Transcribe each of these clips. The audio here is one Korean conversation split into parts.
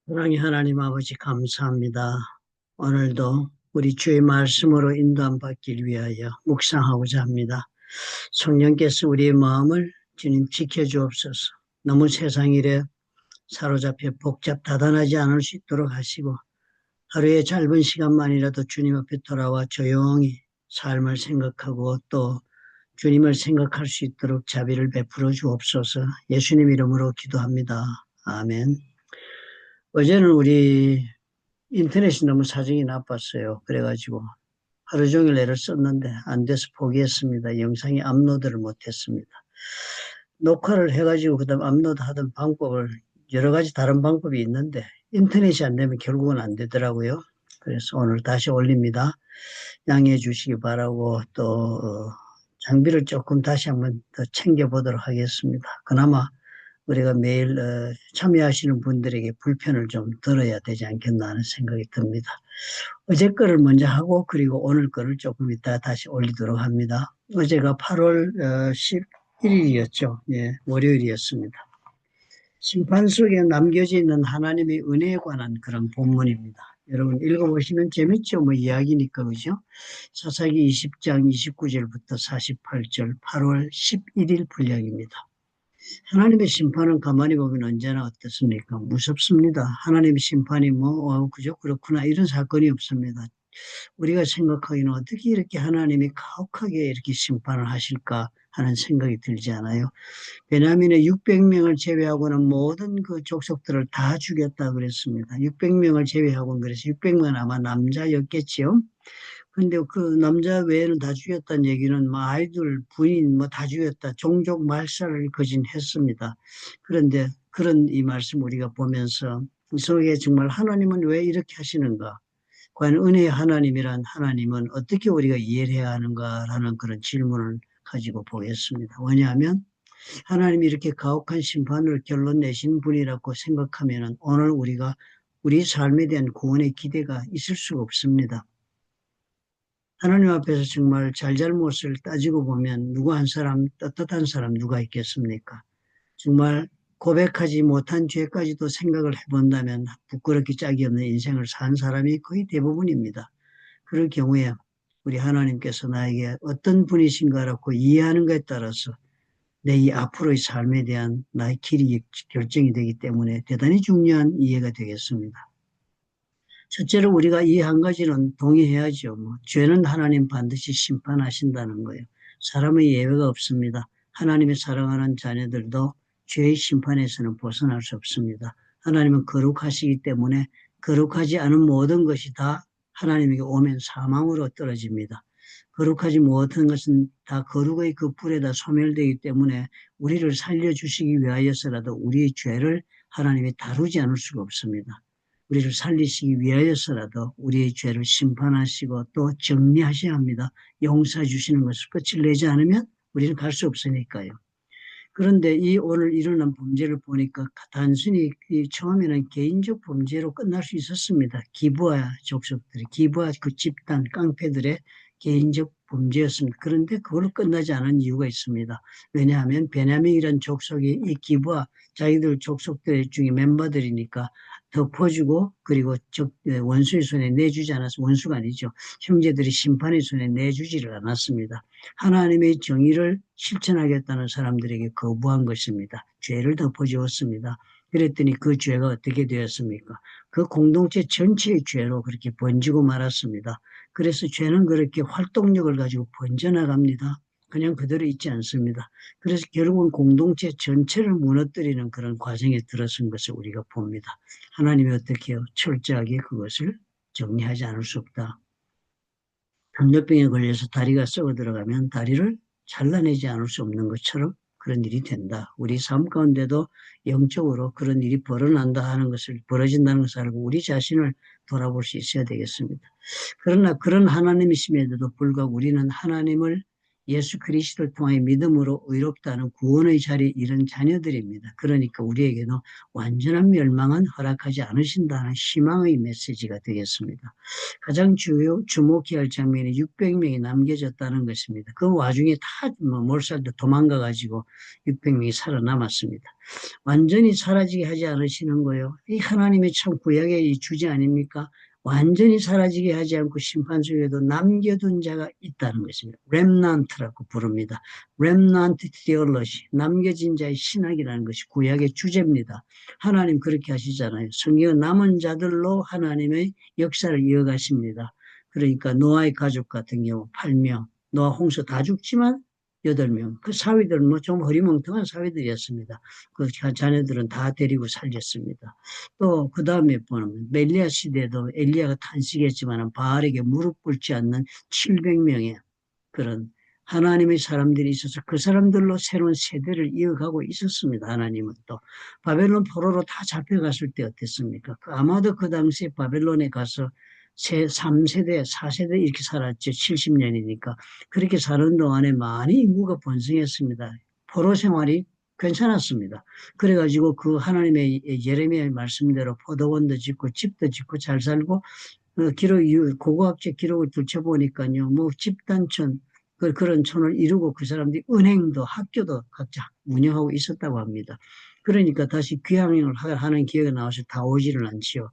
사랑의 하나님 아버지 감사합니다. 오늘도 우리 주의 말씀으로 인도함 받길 위하여 묵상하고자 합니다. 성령께서 우리의 마음을 주님 지켜주옵소서. 너무 세상 일에 사로잡혀 복잡다단하지 않을 수 있도록 하시고 하루의 짧은 시간만이라도 주님 앞에 돌아와 조용히 삶을 생각하고 또 주님을 생각할 수 있도록 자비를 베풀어 주옵소서. 예수님 이름으로 기도합니다. 아멘. 어제는 우리 인터넷이 너무 사정이 나빴어요. 그래가지고 하루 종일 애를 썼는데 안 돼서 포기했습니다. 영상이 업로드를 못했습니다. 녹화를 해가지고 그다음 업로드 하던 방법을 여러 가지 다른 방법이 있는데 인터넷이 안 되면 결국은 안 되더라고요. 그래서 오늘 다시 올립니다. 양해해 주시기 바라고 또 장비를 조금 다시 한번 더 챙겨보도록 하겠습니다. 그나마 우리가 매일 참여하시는 분들에게 불편을 좀 덜어야 되지 않겠나 하는 생각이 듭니다. 어제 거를 먼저 하고 그리고 오늘 거를 조금 이따 다시 올리도록 합니다. 어제가 8월 11일이었죠. 예, 월요일이었습니다. 심판 속에 남겨져 있는 하나님의 은혜에 관한 그런 본문입니다. 여러분 읽어보시면 재밌죠? 뭐 이야기니까 그죠? 사사기 20장 29절부터 48절 8월 11일 분량입니다. 하나님의 심판은 가만히 보면 언제나 어떻습니까? 무섭습니다. 하나님의 심판이 그죠? 그렇구나. 이런 사건이 없습니다. 우리가 생각하기는 어떻게 이렇게 하나님이 가혹하게 이렇게 심판을 하실까 하는 생각이 들지 않아요? 베냐민의 600명을 제외하고는 모든 그 족속들을 다 죽였다 그랬습니다. 600명을 제외하고는 그래서 600명은 아마 남자였겠지요. 근데 그 남자 외에는 다 죽였다는 얘기는 뭐 아이들, 부인 뭐 다 죽였다. 종족 말살을 거진했습니다. 그런데 그런 이 말씀 우리가 보면서 이 속에 정말 하나님은 왜 이렇게 하시는가? 과연 은혜의 하나님이란 하나님은 어떻게 우리가 이해를 해야 하는가라는 그런 질문을 가지고 보겠습니다. 왜냐하면 하나님이 이렇게 가혹한 심판을 결론 내신 분이라고 생각하면 오늘 우리가 우리 삶에 대한 구원의 기대가 있을 수가 없습니다. 하나님 앞에서 정말 잘잘못을 따지고 보면 누구 한 사람, 떳떳한 사람 누가 있겠습니까? 정말 고백하지 못한 죄까지도 생각을 해본다면 부끄럽기 짝이 없는 인생을 산 사람이 거의 대부분입니다. 그럴 경우에 우리 하나님께서 나에게 어떤 분이신가라고 이해하는 것에 따라서 내 이 앞으로의 삶에 대한 나의 길이 결정이 되기 때문에 대단히 중요한 이해가 되겠습니다. 첫째로 우리가 이 한 가지는 동의해야죠. 죄는 하나님 반드시 심판하신다는 거예요. 사람의 예외가 없습니다. 하나님의 사랑하는 자녀들도 죄의 심판에서는 벗어날 수 없습니다. 하나님은 거룩하시기 때문에 거룩하지 않은 모든 것이 다 하나님에게 오면 사망으로 떨어집니다. 거룩하지 못한 것은 다 거룩의 그 불에다 소멸되기 때문에 우리를 살려주시기 위하여서라도 우리의 죄를 하나님이 다루지 않을 수가 없습니다. 우리를 살리시기 위하여서라도 우리의 죄를 심판하시고 또 정리하셔야 합니다. 용서해 주시는 것을 끝을 내지 않으면 우리는 갈 수 없으니까요. 그런데 이 오늘 일어난 범죄를 보니까 단순히 처음에는 개인적 범죄로 끝날 수 있었습니다. 기브아 족속들이, 기브아 그 집단 깡패들의 개인적 범죄였습니다. 그런데 그걸로 끝나지 않은 이유가 있습니다. 왜냐하면 베냐민이라는 족속이 이 기브아 자기들 족속들 중에 멤버들이니까 덮어주고 그리고 원수의 손에 내주지 않아서 원수가 아니죠. 형제들이 심판의 손에 내주지를 않았습니다. 하나님의 정의를 실천하겠다는 사람들에게 거부한 것입니다. 죄를 덮어주었습니다. 그랬더니 그 죄가 어떻게 되었습니까? 그 공동체 전체의 죄로 그렇게 번지고 말았습니다. 그래서 죄는 그렇게 활동력을 가지고 번져나갑니다. 그냥 그대로 있지 않습니다. 그래서 결국은 공동체 전체를 무너뜨리는 그런 과정에 들어선 것을 우리가 봅니다. 하나님이 어떻게 해요? 철저하게 그것을 정리하지 않을 수 없다. 당뇨병에 걸려서 다리가 썩어 들어가면 다리를 잘라내지 않을 수 없는 것처럼 그런 일이 된다. 우리 삶 가운데도 영적으로 그런 일이 벌어진다는 것을 알고 우리 자신을 돌아볼 수 있어야 되겠습니다. 그러나 그런 하나님이심에도 불구하고 우리는 하나님을 예수 그리스도를 통해 믿음으로 의롭다는 구원의 자리에 이른 자녀들입니다. 그러니까 우리에게는 완전한 멸망은 허락하지 않으신다는 희망의 메시지가 되겠습니다. 가장 주목해야 할 장면이 600명이 남겨졌다는 것입니다. 그 와중에 다 몰살도 도망가가지고 600명이 살아남았습니다. 완전히 사라지게 하지 않으시는 거예요. 이 하나님의 참 구약의 이 주제 아닙니까? 완전히 사라지게 하지 않고 심판 속에도 남겨둔 자가 있다는 것입니다. 렘넌트라고 부릅니다. 렘넌트 theology, 남겨진 자의 신학이라는 것이 구약의 주제입니다. 하나님 그렇게 하시잖아요. 성경은 남은 자들로 하나님의 역사를 이어가십니다. 그러니까 노아의 가족 같은 경우 8명, 노아 홍수 다 죽지만 8명. 그 사위들은 뭐 좀 허리멍텅한 사위들이었습니다. 그 자녀들은 다 데리고 살렸습니다. 또 그 다음에 보면 엘리야 시대에도 엘리야가 탄식했지만 바알에게 무릎 꿇지 않는 700명의 그런 하나님의 사람들이 있어서 그 사람들로 새로운 세대를 이어가고 있었습니다. 하나님은 또 바벨론 포로로 다 잡혀갔을 때 어땠습니까? 아마도 그 당시에 바벨론에 가서 3세대, 4세대 이렇게 살았죠. 70년이니까. 그렇게 사는 동안에 많이 인구가 번성했습니다. 포로 생활이 괜찮았습니다. 그래가지고 그 하나님의 예레미야의 말씀대로 포도원도 짓고 집도 짓고 잘 살고 고고학적 기록을 들춰보니까요. 뭐 집단촌 그런 촌을 이루고 그 사람들이 은행도 학교도 각자 운영하고 있었다고 합니다. 그러니까 다시 귀향을 하는 기회가 나와서 다 오지를 않지요.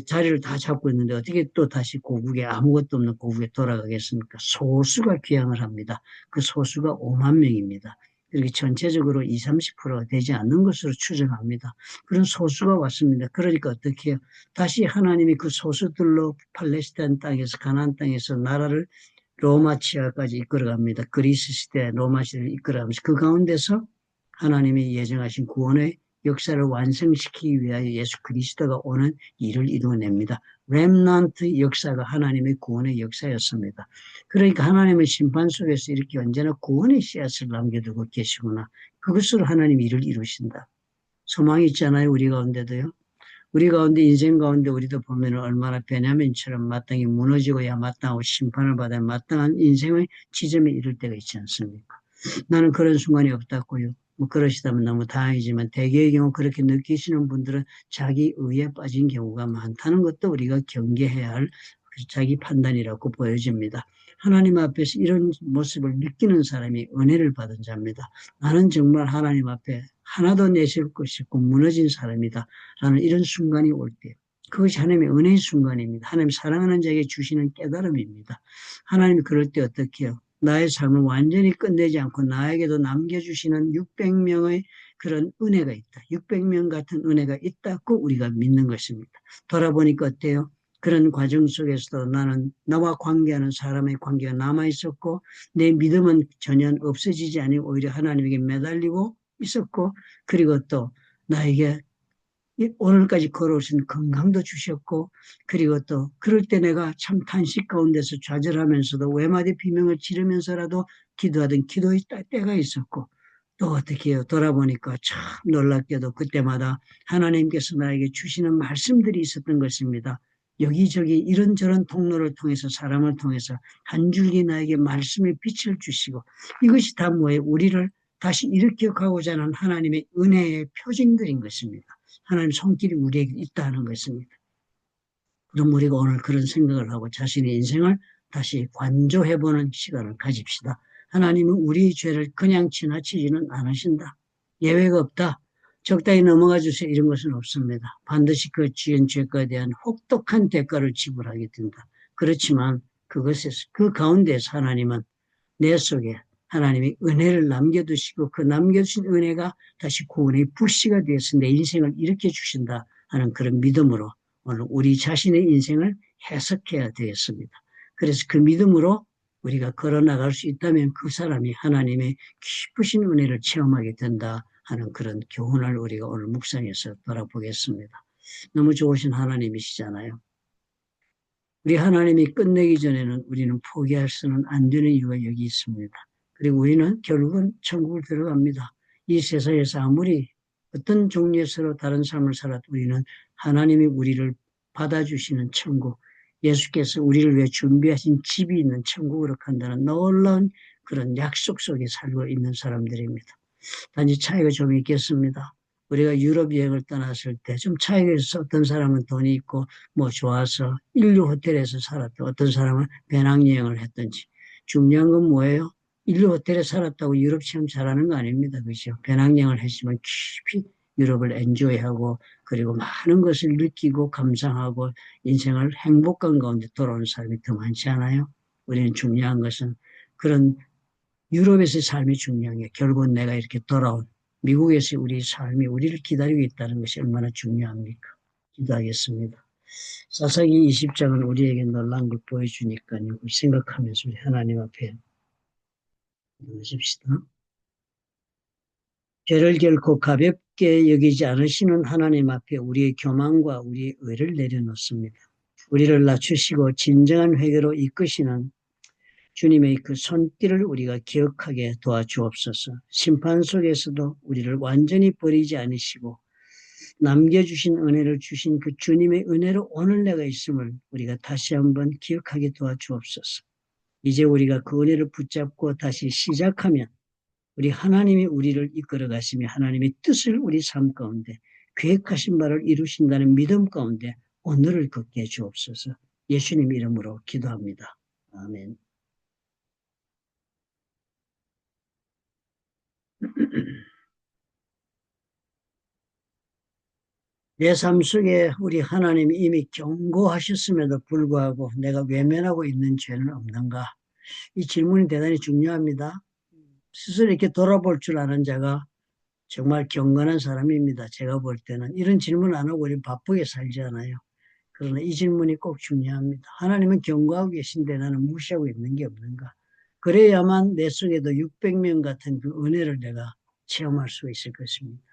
자리를 다 잡고 있는데 어떻게 또 다시 고국에 아무것도 없는 고국에 돌아가겠습니까? 소수가 귀향을 합니다. 그 소수가 5만 명입니다. 이렇게 전체적으로 20, 30%가 되지 않는 것으로 추정합니다. 그런 소수가 왔습니다. 그러니까 어떻게 해요? 다시 하나님이 그 소수들로 팔레스타인 땅에서 가나안 땅에서 나라를 로마 치하까지 이끌어갑니다. 그리스 시대 로마 시대를 이끌어가면서 그 가운데서 하나님이 예정하신 구원의 역사를 완성시키기 위하여 예수 그리스도가 오는 일을 이루어냅니다. 렘넌트 역사가 하나님의 구원의 역사였습니다. 그러니까 하나님의 심판 속에서 이렇게 언제나 구원의 씨앗을 남겨두고 계시구나. 그것으로 하나님 일을 이루신다. 소망이 있잖아요. 우리 가운데도요. 우리 가운데 인생 가운데 우리도 보면 얼마나 베냐민처럼 마땅히 무너지고야 마땅하고 심판을 받아야 마땅한 인생의 지점에 이를 때가 있지 않습니까? 나는 그런 순간이 없다고요. 뭐 그러시다면 너무 다행이지만 대개의 경우 그렇게 느끼시는 분들은 자기 의에 빠진 경우가 많다는 것도 우리가 경계해야 할 자기 판단이라고 보여집니다. 하나님 앞에서 이런 모습을 느끼는 사람이 은혜를 받은 자입니다. 나는 정말 하나님 앞에 하나도 내실 것이 없고 무너진 사람이다 라는 이런 순간이 올 때 그것이 하나님의 은혜의 순간입니다. 하나님 사랑하는 자에게 주시는 깨달음입니다. 하나님이 그럴 때 어떻게 해요? 나의 삶을 완전히 끝내지 않고 나에게도 남겨주시는 600명의 그런 은혜가 있다. 600명 같은 은혜가 있다고 우리가 믿는 것입니다. 돌아보니까 어때요? 그런 과정 속에서도 나는 나와 관계하는 사람의 관계가 남아있었고 내 믿음은 전혀 없어지지 아니고 오히려 하나님에게 매달리고 있었고 그리고 또 나에게 오늘까지 걸어오신 건강도 주셨고 그리고 또 그럴 때 내가 참 탄식 가운데서 좌절하면서도 외마디 비명을 지르면서라도 기도하던 기도의 때가 있었고 또 어떻게 해요? 돌아보니까 참 놀랍게도 그때마다 하나님께서 나에게 주시는 말씀들이 있었던 것입니다. 여기저기 이런저런 통로를 통해서 사람을 통해서 한 줄기 나에게 말씀의 빛을 주시고 이것이 다 뭐예요? 우리를 다시 일으켜가고자 하는 하나님의 은혜의 표징들인 것입니다. 하나님 손길이 우리에게 있다는 것입니다. 그럼 우리가 오늘 그런 생각을 하고 자신의 인생을 다시 관조해보는 시간을 가집시다. 하나님은 우리의 죄를 그냥 지나치지는 않으신다. 예외가 없다. 적당히 넘어가 주세요. 이런 것은 없습니다. 반드시 그 지은 죄가에 대한 혹독한 대가를 지불하게 된다. 그렇지만 그것에서 그 가운데서 하나님은 내 속에 하나님이 은혜를 남겨두시고 그 남겨주신 은혜가 다시 구원의 불씨가 되어서 내 인생을 일으켜 주신다 하는 그런 믿음으로 오늘 우리 자신의 인생을 해석해야 되겠습니다. 그래서 그 믿음으로 우리가 걸어나갈 수 있다면 그 사람이 하나님의 깊으신 은혜를 체험하게 된다 하는 그런 교훈을 우리가 오늘 묵상해서 돌아보겠습니다. 너무 좋으신 하나님이시잖아요. 우리 하나님이 끝내기 전에는 우리는 포기할 수는 안 되는 이유가 여기 있습니다. 그리고 우리는 결국은 천국을 들어갑니다. 이 세상에서 아무리 어떤 종류의 서로 다른 삶을 살아도 우리는 하나님이 우리를 받아주시는 천국, 예수께서 우리를 위해 준비하신 집이 있는 천국으로 간다는 놀라운 그런 약속 속에 살고 있는 사람들입니다. 단지 차이가 좀 있겠습니다. 우리가 유럽 여행을 떠났을 때 좀 차이가 있어. 어떤 사람은 돈이 있고 뭐 좋아서 인류 호텔에서 살았다. 어떤 사람은 배낭여행을 했든지. 중요한 건 뭐예요? 인류 호텔에 살았다고 유럽 체험 잘하는 거 아닙니다. 그죠? 배낭여행을 했으면 깊이 유럽을 엔조이하고 그리고 많은 것을 느끼고 감상하고 인생을 행복한 가운데 돌아오는 사람이 더 많지 않아요? 우리는 중요한 것은 그런 유럽에서의 삶이 중요한 게 결국은 내가 이렇게 돌아온 미국에서의 우리 삶이 우리를 기다리고 있다는 것이 얼마나 중요합니까? 기도하겠습니다. 사사기 20장은 우리에게 놀라운 걸 보여주니까요. 생각하면서 우리 하나님 앞에 기도하십시다. 죄를 결코 가볍게 여기지 않으시는 하나님 앞에 우리의 교만과 우리의 의를 내려놓습니다. 우리를 낮추시고 진정한 회개로 이끄시는 주님의 그 손길을 우리가 기억하게 도와주옵소서. 심판 속에서도 우리를 완전히 버리지 않으시고 남겨주신 은혜를 주신 그 주님의 은혜로 오늘 내가 있음을 우리가 다시 한번 기억하게 도와주옵소서. 이제 우리가 그 은혜를 붙잡고 다시 시작하면 우리 하나님이 우리를 이끌어 가시며 하나님의 뜻을 우리 삶 가운데 계획하신 바를 이루신다는 믿음 가운데 오늘을 걷게 해 주옵소서. 예수님 이름으로 기도합니다. 아멘. 내 삶 속에 우리 하나님이 이미 경고하셨음에도 불구하고 내가 외면하고 있는 죄는 없는가? 이 질문이 대단히 중요합니다. 스스로 이렇게 돌아볼 줄 아는 자가 정말 경건한 사람입니다. 제가 볼 때는 이런 질문 안 하고 우리 바쁘게 살지 않아요. 그러나 이 질문이 꼭 중요합니다. 하나님은 경고하고 계신데 나는 무시하고 있는 게 없는가? 그래야만 내 속에도 600명 같은 그 은혜를 내가 체험할 수 있을 것입니다.